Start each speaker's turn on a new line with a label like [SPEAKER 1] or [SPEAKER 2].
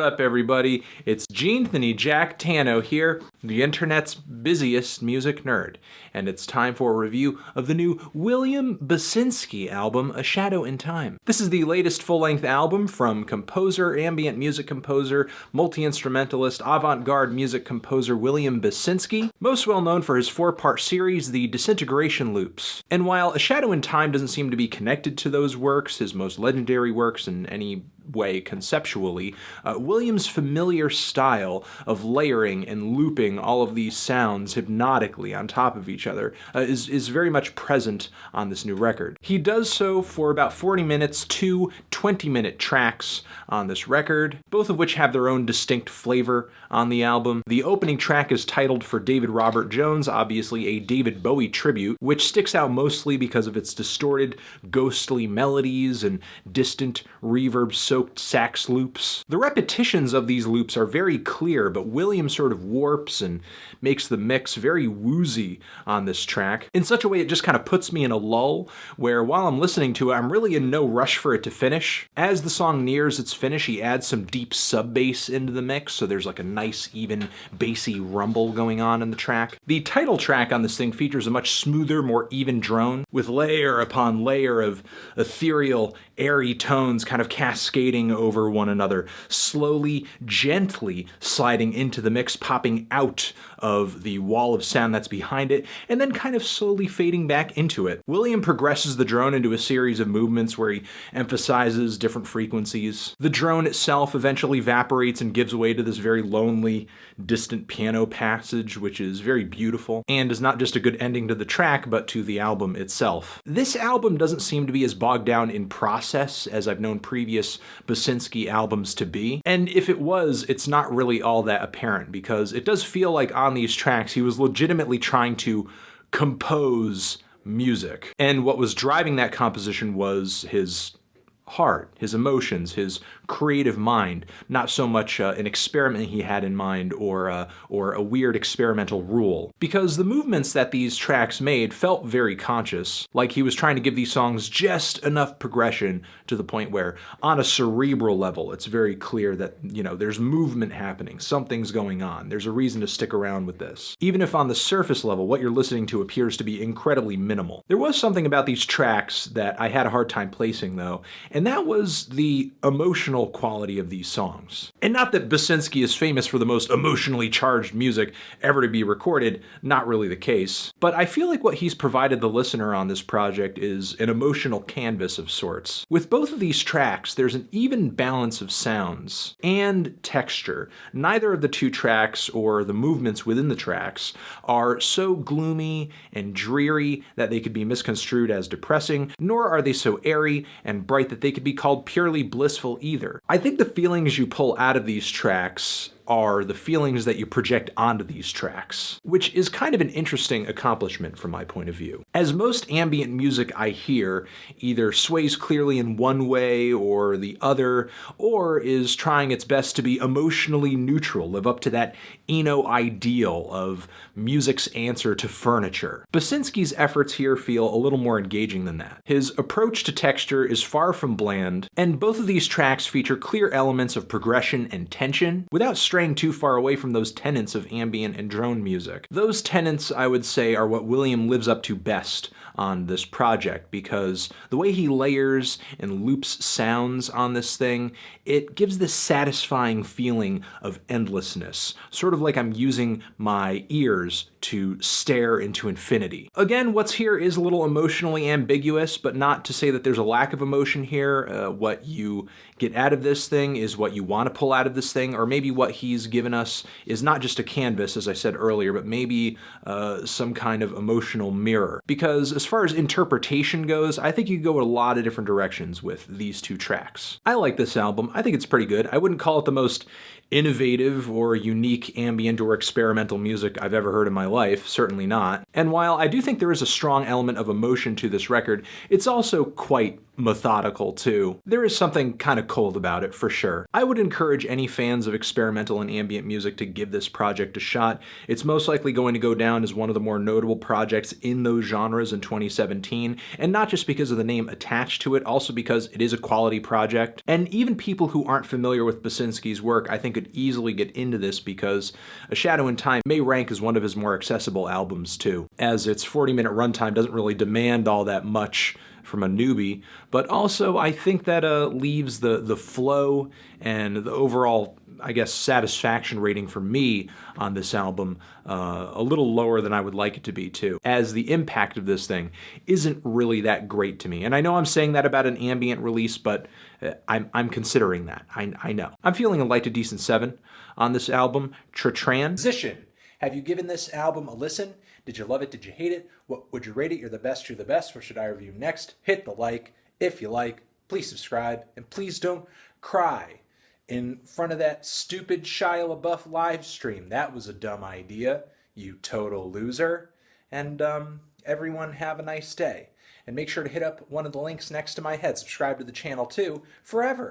[SPEAKER 1] What up, everybody? It's Gene Jack Tano here, the internet's busiest music nerd, and it's time for a review of the new William Basinski album, A Shadow in Time. This is the latest full-length album from composer, ambient music composer, multi-instrumentalist, avant-garde music composer William Basinski, most well known for his four-part series, The Disintegration Loops. And while A Shadow in Time doesn't seem to be connected to those works, his most legendary works in any way conceptually, Williams' familiar style of layering and looping all of these sounds hypnotically on top of each other is very much present on this new record. He does so for about 40 minutes, two 20-minute tracks on this record, both of which have their own distinct flavor on the album. The opening track is titled For David Robert Jones, obviously a David Bowie tribute, which sticks out mostly because of its distorted, ghostly melodies and distant reverb-soaked sax loops. The repetitions of these loops are very clear, but Williams sort of warps and makes the mix very woozy on this track in such a way it just kind of puts me in a lull where while I'm listening to it, I'm really in no rush for it to finish. As the song nears its finish, he adds some deep sub bass into the mix, so there's like a nice, even, bassy rumble going on in the track. The title track on this thing features a much smoother, more even drone, with layer upon layer of ethereal, airy tones kind of cascading over one another, slowly, gently sliding into the mix, popping out of the wall of sound that's behind it, and then kind of slowly fading back into it. William progresses the drone into a series of movements where he emphasizes different frequencies. The drone itself eventually evaporates and gives way to this very lonely, distant piano passage, which is very beautiful, and is not just a good ending to the track, but to the album itself. This album doesn't seem to be as bogged down in process as I've known previous Basinski albums to be, and if it was, it's not really all that apparent, because it does feel like on these tracks he was legitimately trying to compose music, and what was driving that composition was his heart, his emotions, his creative mind, not so much an experiment he had in mind or a weird experimental rule. Because the movements that these tracks made felt very conscious, like he was trying to give these songs just enough progression to the point where, on a cerebral level, it's very clear that, you know, there's movement happening, something's going on, there's a reason to stick around with this. Even if on the surface level, what you're listening to appears to be incredibly minimal. There was something about these tracks that I had a hard time placing, though, and that was the emotional quality of these songs. And not that Basinski is famous for the most emotionally charged music ever to be recorded, not really the case, but I feel like what he's provided the listener on this project is an emotional canvas of sorts. With both of these tracks, there's an even balance of sounds and texture. Neither of the two tracks or the movements within the tracks are so gloomy and dreary that they could be misconstrued as depressing, nor are they so airy and bright that they could be called purely blissful either. I think the feelings you pull out of these tracks are the feelings that you project onto these tracks, which is kind of an interesting accomplishment from my point of view. As most ambient music I hear either sways clearly in one way or the other, or is trying its best to be emotionally neutral, live up to that Eno ideal of music's answer to furniture. Basinski's efforts here feel a little more engaging than that. His approach to texture is far from bland, and both of these tracks feature clear elements of progression and tension, without straying too far away from those tenets of ambient and drone music. Those tenets, I would say, are what William lives up to best on this project, because the way he layers and loops sounds on this thing, it gives this satisfying feeling of endlessness, sort of like I'm using my ears to stare into infinity. Again, what's here is a little emotionally ambiguous, but not to say that there's a lack of emotion here. What you get out of this thing is what you want to pull out of this thing, or maybe what he's given us is not just a canvas, as I said earlier, but maybe some kind of emotional mirror. Because as far as interpretation goes, I think you can go a lot of different directions with these two tracks. I like this album. I think it's pretty good. I wouldn't call it the most innovative or unique ambient or experimental music I've ever heard in my life, certainly not. And while I do think there is a strong element of emotion to this record, it's also quite methodical too. There is something kind of cold about it for sure. I would encourage any fans of experimental and ambient music to give this project a shot. It's most likely going to go down as one of the more notable projects in those genres in 2017, and not just because of the name attached to it, also because it is a quality project. And even people who aren't familiar with Basinski's work, I think, could easily get into this because A Shadow in Time may rank as one of his more accessible albums too, as its 40-minute runtime doesn't really demand all that much from a newbie, but also I think that leaves the flow and the overall, I guess, satisfaction rating for me on this album a little lower than I would like it to be too, as the impact of this thing isn't really that great to me. And I know I'm saying that about an ambient release, but I'm considering that. I know. I'm feeling a light to decent 7 on this album. Transition. Have you given this album a listen? Did you love it? Did you hate it? What would you rate it? You're the best. You're the best. What should I review next? Hit the like if you like. Please subscribe. And please don't cry in front of that stupid Shia LaBeouf live stream. That was a dumb idea, you total loser. And everyone have a nice day. And make sure to hit up one of the links next to my head. Subscribe to the channel too, forever.